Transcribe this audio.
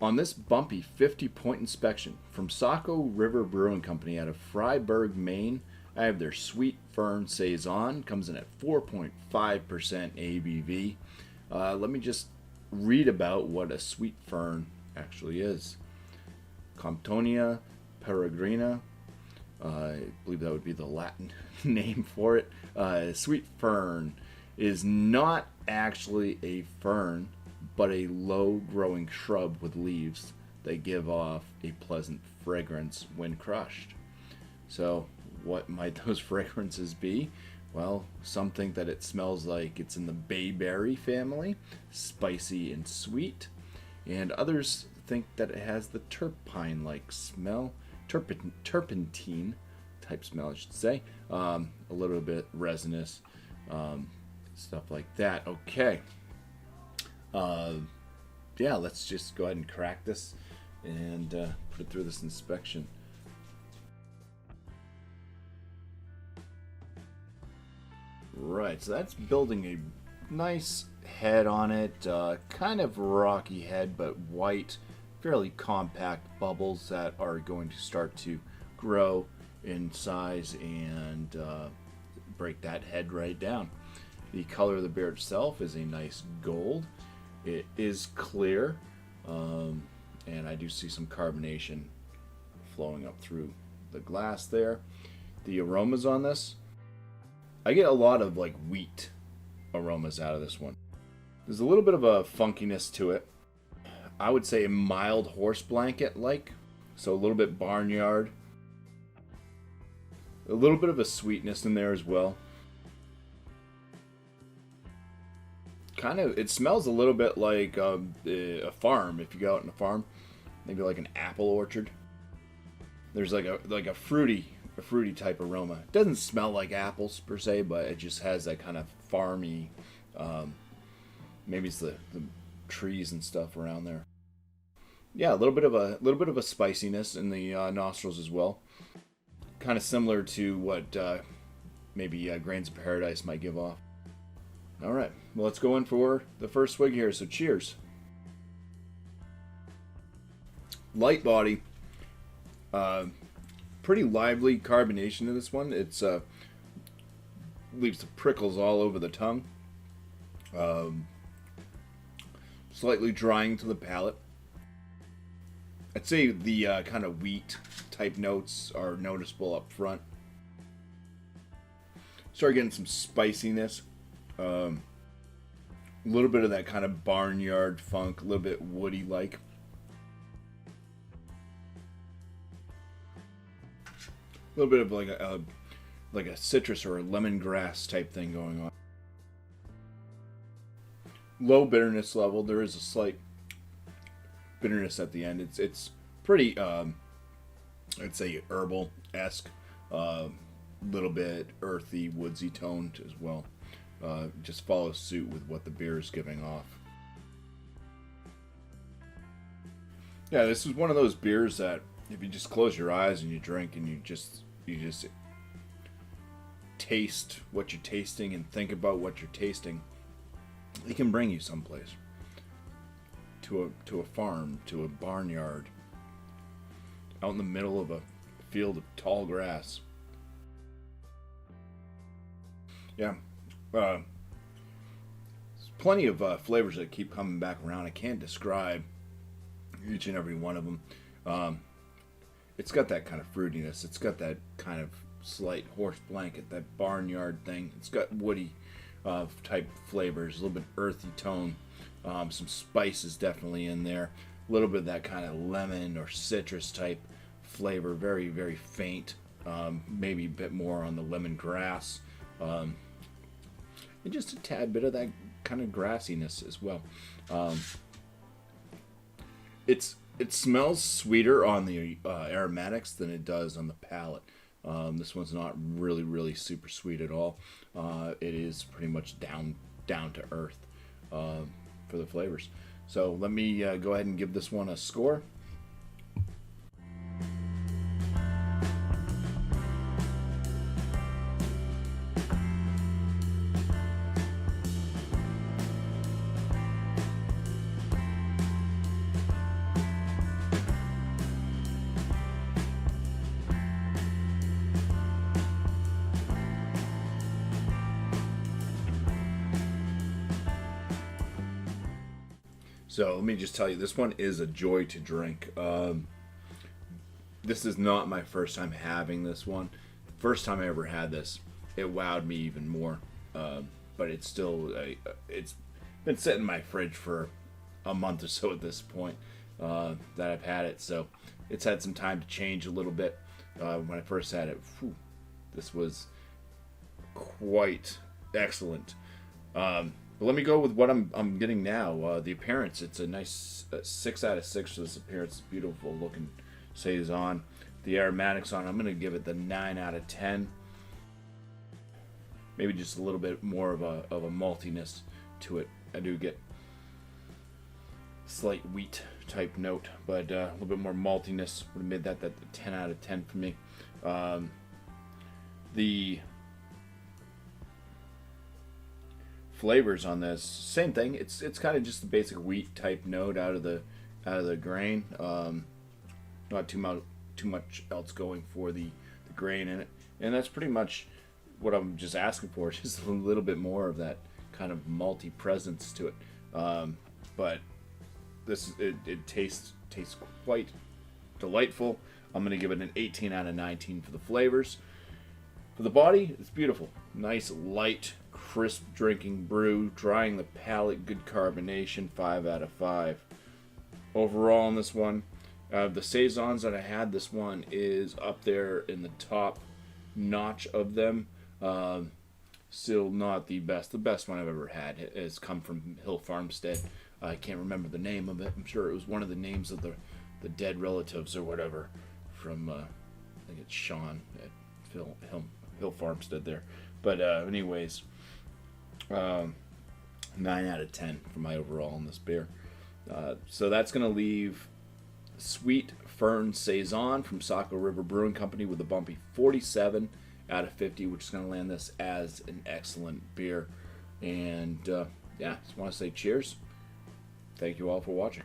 On this bumpy 50-point inspection from Saco River Brewing Company out of Freiburg, Maine, I have their Sweet Fern SAISON. Comes in at 4.5% ABV. Let me just read about what a Sweet Fern actually is. Comptonia peregrina. I believe that would be the Latin name for it. Sweet Fern is not actually a fern, but a low-growing shrub with leaves that give off a pleasant fragrance when crushed. So what might those fragrances be? Well, some think that it smells like it's in the bayberry family, spicy and sweet, and others think that it has the turpine-like smell, turpentine type smell, I should say, a little bit resinous, stuff like that. Okay. Yeah, let's just go ahead and crack this and put it through this inspection. Right, so that's building a nice head on it, kind of rocky head, but white, fairly compact bubbles that are going to start to grow in size and break that head right down. The color of the beer itself is a nice gold. It is clear, and I do see some carbonation flowing up through the glass there. The aromas on this, I get a lot of like wheat aromas out of this one. There's a little bit of a funkiness to it. I would say a mild horse blanket like, so a little bit barnyard. A little bit of a sweetness in there as well. Kind of, it smells a little bit like a farm. If you go out in a farm, maybe like an apple orchard. There's like a fruity type aroma. It doesn't smell like apples per se, but it just has that kind of farmy. Maybe it's the trees and stuff around there. Yeah, a little bit of a spiciness in the nostrils as well. Kind of similar to what maybe Grains of Paradise might give off. All right, well, let's go in for the first swig here. So cheers. Light body. Pretty lively carbonation in this one. It's leaves the prickles all over the tongue. Slightly drying to the palate. I'd say the kind of wheat type notes are noticeable up front. Start getting some spiciness. A little bit of that kind of barnyard funk, a little bit woody like. A little bit of like a citrus or a lemongrass type thing going on. Low bitterness level. There is a slight bitterness at the end. It's pretty I'd say herbal-esque, little bit earthy, woodsy toned as well. Just follows suit with what the beer is giving off. Yeah, this is one of those beers that if you just close your eyes and you drink and you just taste what you're tasting and think about what you're tasting, it can bring you someplace. To a farm, to a barnyard, out in the middle of a field of tall grass. Yeah. There's plenty of flavors that keep coming back around. I can't describe each and every one of them. It's got that kind of fruitiness. It's got that kind of slight horse blanket, that barnyard thing. It's got woody type flavors, a little bit earthy tone. Some spices definitely in there. A little bit of that kind of lemon or citrus type flavor. Very, very faint. Maybe a bit more on the lemongrass. And just a tad bit of that kind of grassiness as well. It smells sweeter on the aromatics than it does on the palate. This one's not really super sweet at all. It is pretty much down to earth for the flavors. So let me go ahead and give this one a score. So let me just tell you, this one is a joy to drink. This is not my first time having this one. First time I ever had this, it wowed me even more. But it's still, it's been sitting in my fridge for a month or so at this point that I've had it. So it's had some time to change a little bit. When I first had it, this was quite excellent. But let me go with what I'm getting now. The appearance, it's a nice 6 out of 6 for this appearance. It's beautiful looking Saison. The aromatics on it, I'm going to give it the 9 out of 10. Maybe just a little bit more of a maltiness to it. I do get slight wheat type note, but a little bit more maltiness. Would have made that 10 out of 10 for me. The flavors on this, same thing. It's kind of just the basic wheat type note out of the grain. Not too much else going for the grain in it, and that's pretty much what I'm just asking for. Just a little bit more of that kind of malty presence to it. But this it tastes quite delightful. I'm gonna give it an 18 out of 19 for the flavors. For the body, it's beautiful. Nice, light, crisp drinking brew, drying the palate, good carbonation, 5 out of 5. Overall on this one, the Saisons that I had, this one is up there in the top notch of them. Still not the best. The best one I've ever had has come from Hill Farmstead. I can't remember the name of it. I'm sure it was one of the names of the dead relatives or whatever from, I think it's Sean at Hill Farmstead there. But anyways, 9 out of 10 for my overall on this beer. So that's going to leave Sweet FERN Saison from Saco River Brewing Company with a bumpy 47 out of 50, which is going to land this as an excellent beer. And yeah, just want to say cheers. Thank you all for watching.